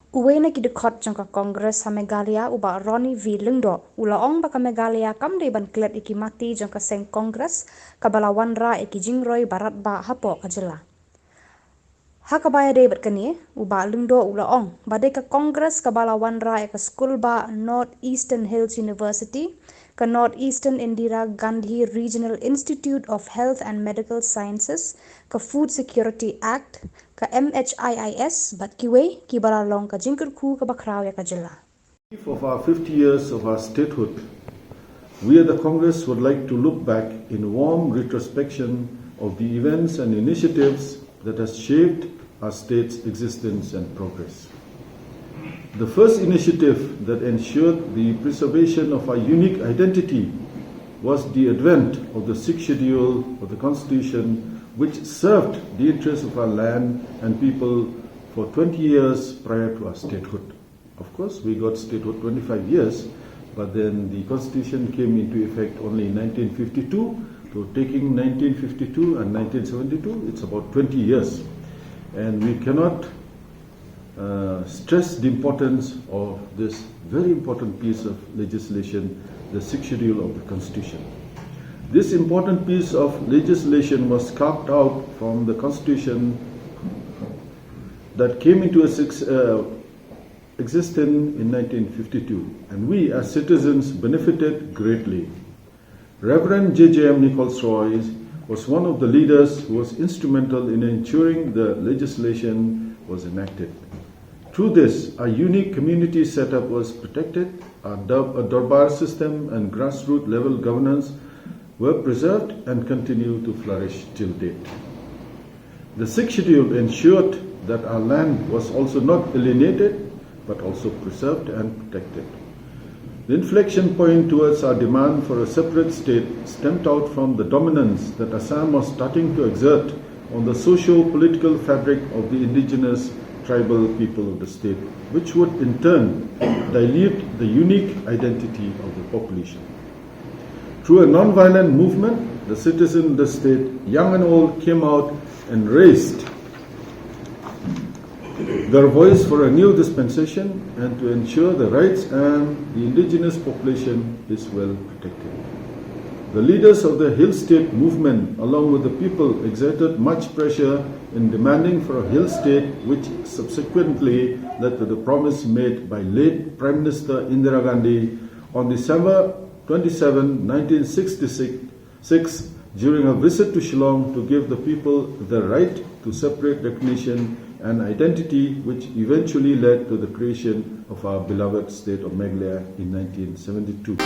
Uwena kidukot jangka Kongres ha Meghalaya uba Ronnie V Lyngdoh ulaong baka Meghalaya kamde ban klet iki matti jangka seng Kongres kabalawan ra iki jingroi barat ba hapo kajela. Hakabaya de berkani uba Lyngdoh ulaong badai ka Kongres kabalawan ra eka skul ba North Eastern Hills University ka North Eastern Indira Gandhi Regional Institute of Health and Medical Sciences ka Food Security Act ka MHIIS bat kiwe ki balalong ka jingkur ku ka bakraw ya kajela. Of our 50 years of our statehood, we at the Congress would like to look back in warm retrospection of the events and initiatives that has shaped our state's existence and progress. The first initiative that ensured the preservation of our unique identity was the advent of the 6th schedule of the Constitution, which served the interests of our land and people for 20 years prior to our statehood. Of course, we got statehood 25 years, but then the Constitution came into effect only in 1952. So taking 1952 and 1972, it's about 20 years. And we cannot stress the importance of this very important piece of legislation, the 6th schedule of the Constitution. This important piece of legislation was carved out from the Constitution that came into existence in 1952, and we as citizens benefited greatly. Reverend J.J.M. Nichols Roy was one of the leaders who was instrumental in ensuring the legislation was enacted. Through this, a unique community setup was protected, a Darbar system and grassroots level governance were preserved and continue to flourish till date. The 6th schedule ensured that our land was also not alienated, but also preserved and protected. The inflection point towards our demand for a separate state stemmed out from the dominance that Assam was starting to exert on the socio-political fabric of the indigenous tribal people of the state, which would in turn dilute the unique identity of the population. Through a non-violent movement, the citizens of the state, young and old, came out and raised their voice for a new dispensation and to ensure the rights and the indigenous population is well protected. The leaders of the Hill State movement, along with the people, exerted much pressure in demanding for a Hill State, which subsequently led to the promise made by late Prime Minister Indira Gandhi on December 27, 1966, during a visit to Shillong to give the people the right to separate recognition and identity, which eventually led to the creation of our beloved state of Meghalaya in 1972.